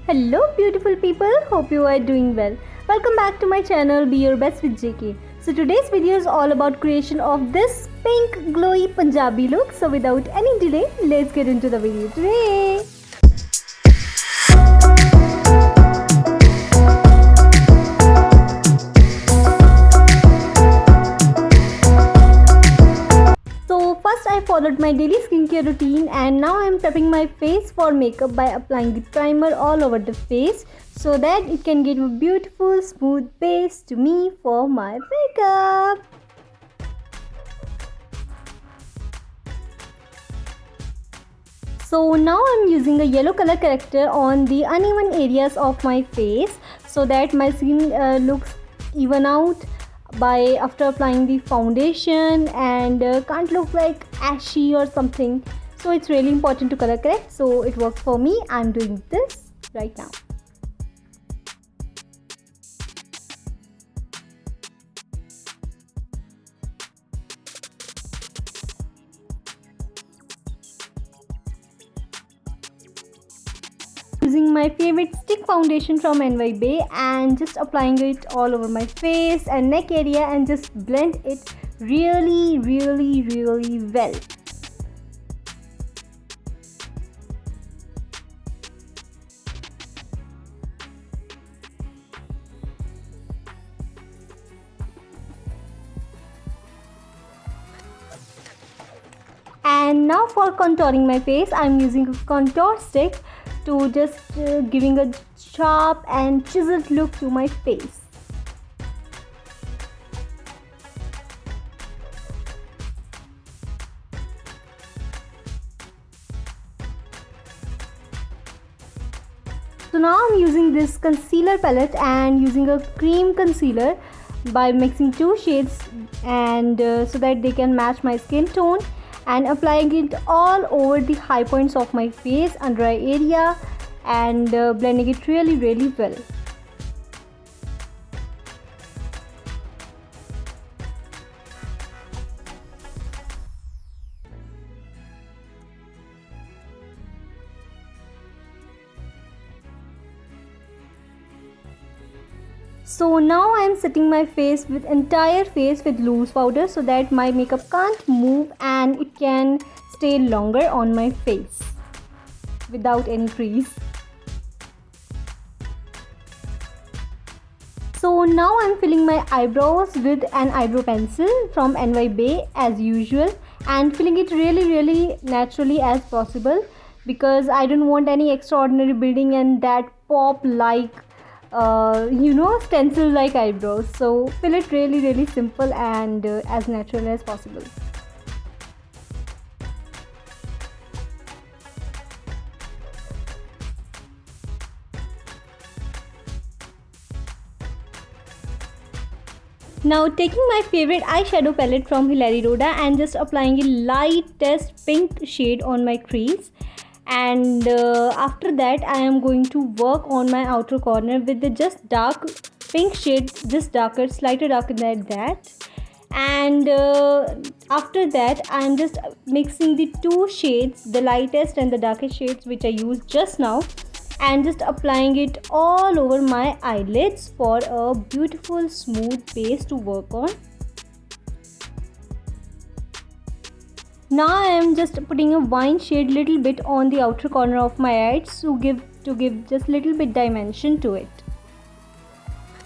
Hello beautiful people, hope you are doing well. Welcome back to my channel Be Your Best with JK. So today's video is all about creation of this pink glowy Punjabi look. So without any delay, let's get into the video today. So first I followed my daily skincare routine and now I am prepping my face for makeup by applying the primer all over the face so that it can give a beautiful smooth base to me for my makeup. So now I'm using a yellow color corrector on the uneven areas of my face so that my skin looks even out by after applying the foundation and can't look like ashy or something. So it's really important to color correct, so it works for me. I'm doing this right now. Using my favorite stick foundation from NY Bay and just applying it all over my face and neck area and just blend it really well. And now for contouring my face, I'm using a contour stick to just giving a sharp and chiseled look to my face. So now I'm using this concealer palette and using a cream concealer by mixing two shades and so that they can match my skin tone, and applying it all over the high points of my face, under eye area, and blending it really well. So now I am setting my face with entire face with loose powder so that my makeup can't move and it can stay longer on my face without any crease. So now I'm filling my eyebrows with an eyebrow pencil from NY Bay as usual and filling it really naturally as possible because I don't want any extraordinary building and that pop like stencil like eyebrows. So fill it really simple and as natural as possible. Now taking my favorite eyeshadow palette from Hilary Rhoda and just applying a lightest pink shade on my crease, and after that I am going to work on my outer corner with the just dark pink shade, just darker, slightly darker than that, and after that I am just mixing the two shades, the lightest and the darkest shades which I used just now, and just applying it all over my eyelids for a beautiful smooth base to work on. Now I am just putting a wine shade little bit on the outer corner of my eyes to give just little bit dimension to it.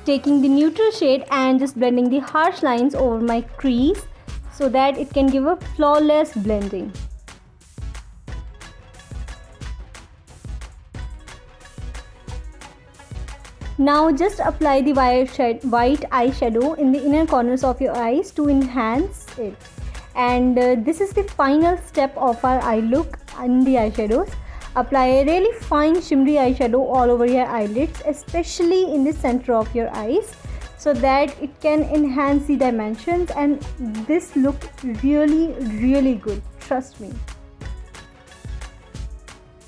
Taking the neutral shade and just blending the harsh lines over my crease so that it can give a flawless blending. Now just apply the white eyeshadow in the inner corners of your eyes to enhance it. And this is the final step of our eye look in the eyeshadows. Apply a really fine shimmery eyeshadow all over your eyelids, especially in the center of your eyes, so that it can enhance the dimensions and this look really good, trust me.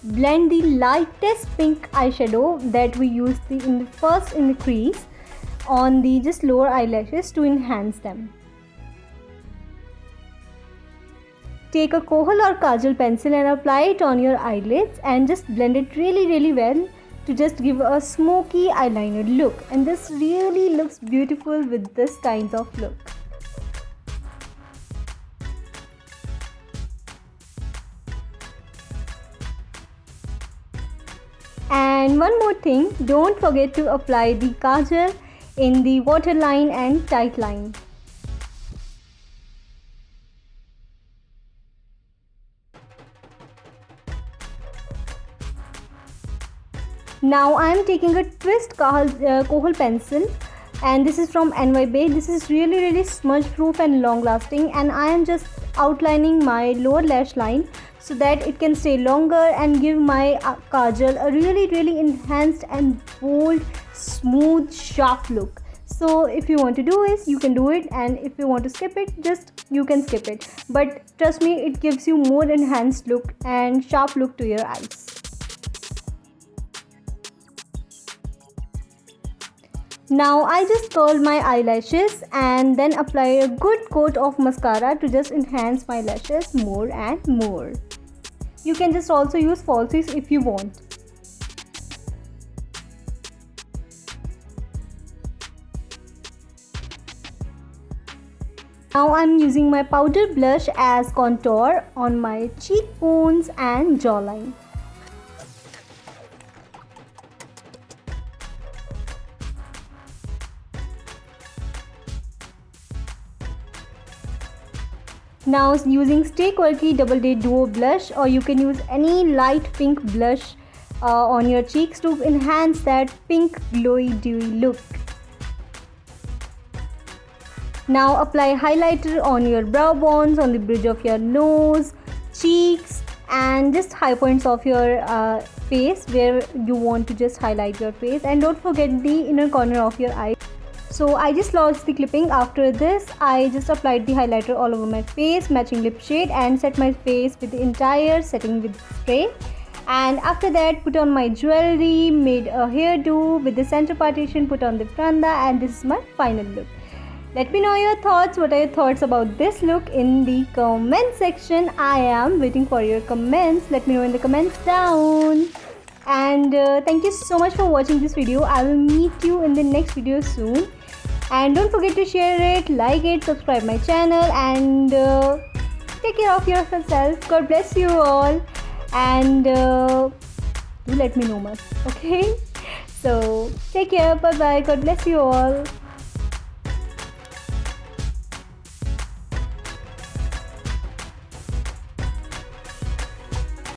Blend the lightest pink eyeshadow that we used in the crease on the just lower eyelashes to enhance them. Take a Kohal or Kajal pencil and apply it on your eyelids and just blend it really well to just give a smoky eyeliner look, and this really looks beautiful with this kind of look. And one more thing, don't forget to apply the kajal in the waterline and tight line. Now I am taking a twist Kohl pencil, and this is from NY Bay. This is really smudge proof and long lasting, and I am just outlining my lower lash line so that it can stay longer and give my kajal a really enhanced and bold, smooth, sharp look. So if you want to do it, you can do it, and if you want to skip it, just you can skip it. But trust me, it gives you more enhanced look and sharp look to your eyes. Now I just curl my eyelashes and then apply a good coat of mascara to just enhance my lashes more and more. You can just also use falsies if you want. Now I'm using my powder blush as contour on my cheekbones and jawline. Now using Stay Quirky Double Day Duo blush, or you can use any light pink blush on your cheeks to enhance that pink glowy dewy look. Now apply highlighter on your brow bones, on the bridge of your nose, cheeks, and just high points of your face where you want to just highlight your face, and don't forget the inner corner of your eye. So I just lost the clipping. After this, I just applied the highlighter all over my face, matching lip shade, and set my face with the entire setting with spray. And after that, put on my jewelry, made a hairdo with the center partition, put on the pranda, and this is my final look. Let me know your thoughts. What are your thoughts about this look in the comment section? I am waiting for your comments. Let me know in the comments down. And thank you so much for watching this video. I will meet you in the next video soon. And don't forget to share it, like it, subscribe my channel, and take care of yourself. God bless you all. And do let me know much. Okay? So take care. Bye bye. God bless you all.